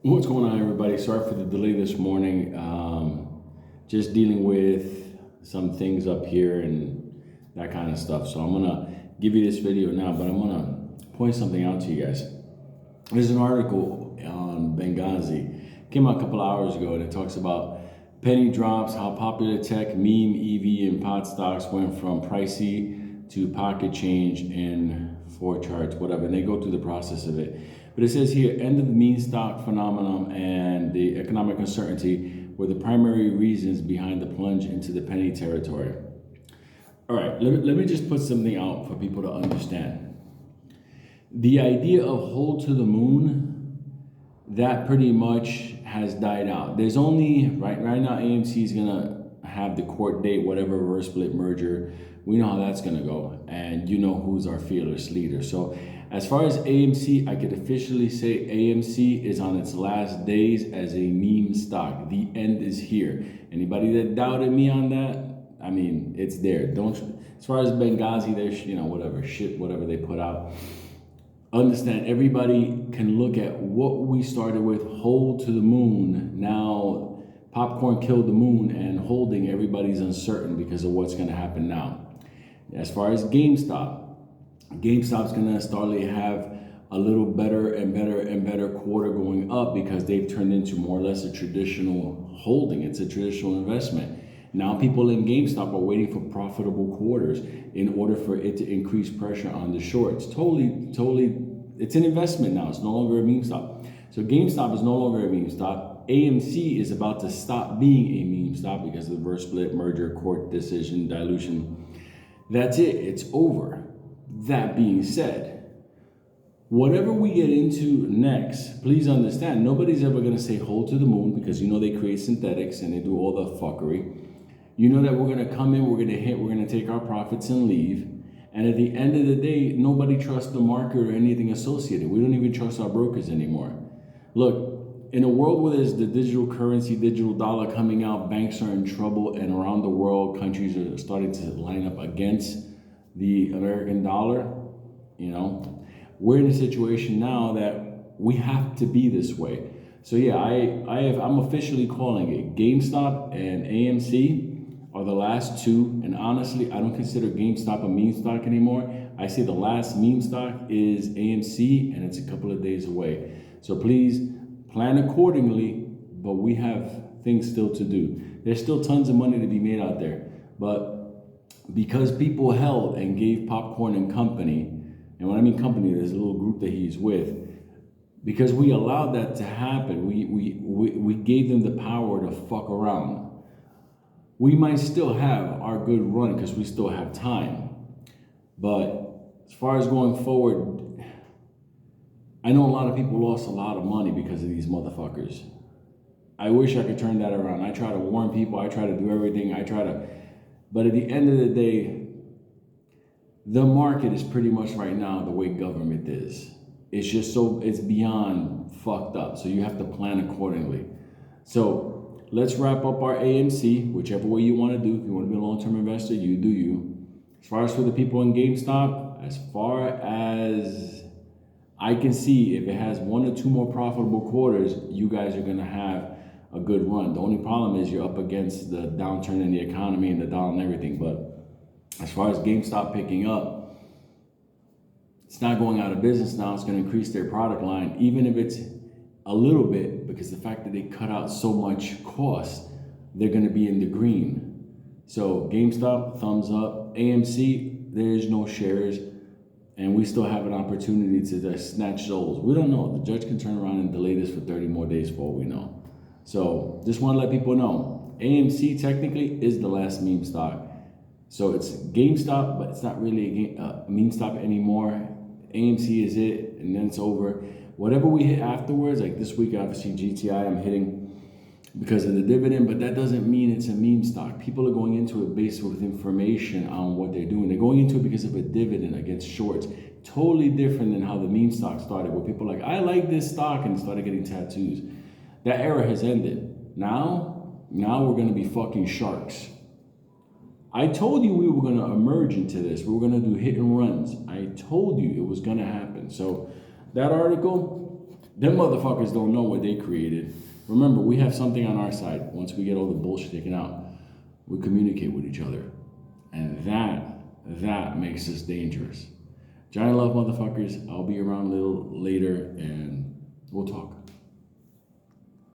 What's going on, everybody? Sorry for the delay this morning. Just dealing with some things up here and that kind of stuff. So I'm gonna give you this video now, but I'm gonna point something out to you guys. There's an article on Benghazi, came out a couple hours ago, and it talks about penny drops, how popular tech, meme, EV, and pot stocks went from pricey to pocket change in 4 charts, whatever. And they go through the process of it. But it says here, end of the meme stock phenomenon and the economic uncertainty were the primary reasons behind the plunge into the penny territory. All right, let me just put something out for people to understand. The idea of hold to the moon, that pretty much has died out. There's only, right now, AMC is gonna have the court date, whatever reverse split merger. We know how that's gonna go, and you know who's our fearless leader. So as far as AMC, I could officially say AMC is on its last days as a meme stock. The end is here. Anybody that doubted me on that, I mean, it's there. Don't, as far as Benghazi, there's, whatever they put out. Understand, everybody can look at what we started with, hold to the moon. Now, popcorn killed the moon, and holding, everybody's uncertain because of what's gonna happen now. As far as GameStop's gonna start to have a little better and better quarter going up because they've turned into more or less a traditional holding. It's a traditional investment. Now people in GameStop are waiting for profitable quarters in order for it to increase pressure on the shorts. Totally, it's an investment now. It's no longer a meme stock. So GameStop is no longer a meme stock. AMC is about to stop being a meme stock because of the reverse split, merger, court decision, dilution. That's it. It's over. That being said, whatever we get into next, please understand, nobody's ever going to say hold to the moon because you know they create synthetics and they do all the fuckery. You know that we're going to come in, we're going to hit, we're going to take our profits and leave. And at the end of the day, nobody trusts the market or anything associated. We don't even trust our brokers anymore. Look, in a world where there's the digital currency, digital dollar coming out, banks are in trouble, and around the world, countries are starting to line up against the American dollar. We're in a situation now that we have to be this way. So yeah, I'm officially calling it. GameStop and AMC are the last two, and honestly, I don't consider GameStop a meme stock anymore. I say the last meme stock is AMC, and it's a couple of days away. So please plan accordingly, but we have things still to do. There's still tons of money to be made out there, but because people held and gave Popcorn and Company, and when I mean company, there's a little group that he's with, because we allowed that to happen, we gave them the power to fuck around. We might still have our good run because we still have time. But as far as going forward, I know a lot of people lost a lot of money because of these motherfuckers. I wish I could turn that around. I try to warn people, I try to do everything, but at the end of the day, the market is pretty much right now the way government is. It's just it's beyond fucked up. So you have to plan accordingly. So let's wrap up our AMC, whichever way you want to do. If you want to be a long-term investor, you do you. As far as for the people in GameStop, as far as I can see, if it has 1 or 2 more profitable quarters, you guys are going to have a good run. The only problem is you're up against the downturn in the economy and the dollar and everything. But as far as GameStop picking up, it's not going out of business now. It's going to increase their product line, even if it's a little bit, because the fact that they cut out so much cost, they're going to be in the green. So GameStop, thumbs up. AMC, there's no shares, and we still have an opportunity to snatch those. We don't know. The judge can turn around and delay this for 30 more days for all we know. So just want to let people know, AMC technically is the last meme stock. So it's GameStop, but it's not really a meme stock anymore. AMC is it, and then it's over. Whatever we hit afterwards, like this week, obviously GTI I'm hitting because of the dividend, but that doesn't mean it's a meme stock. People are going into it based with information on what they're doing. They're going into it because of a dividend against shorts. Totally different than how the meme stock started, where people are like, I like this stock, and started getting tattoos. That era has ended. Now we're gonna be fucking sharks. I told you we were gonna emerge into this. We were gonna do hit and runs. I told you it was gonna happen. So that article, Them motherfuckers don't know what they created. Remember, we have something on our side. Once we get all the bullshit taken out, we communicate with each other. And that makes us dangerous. Johnny Love, motherfuckers. I'll be around a little later and we'll talk.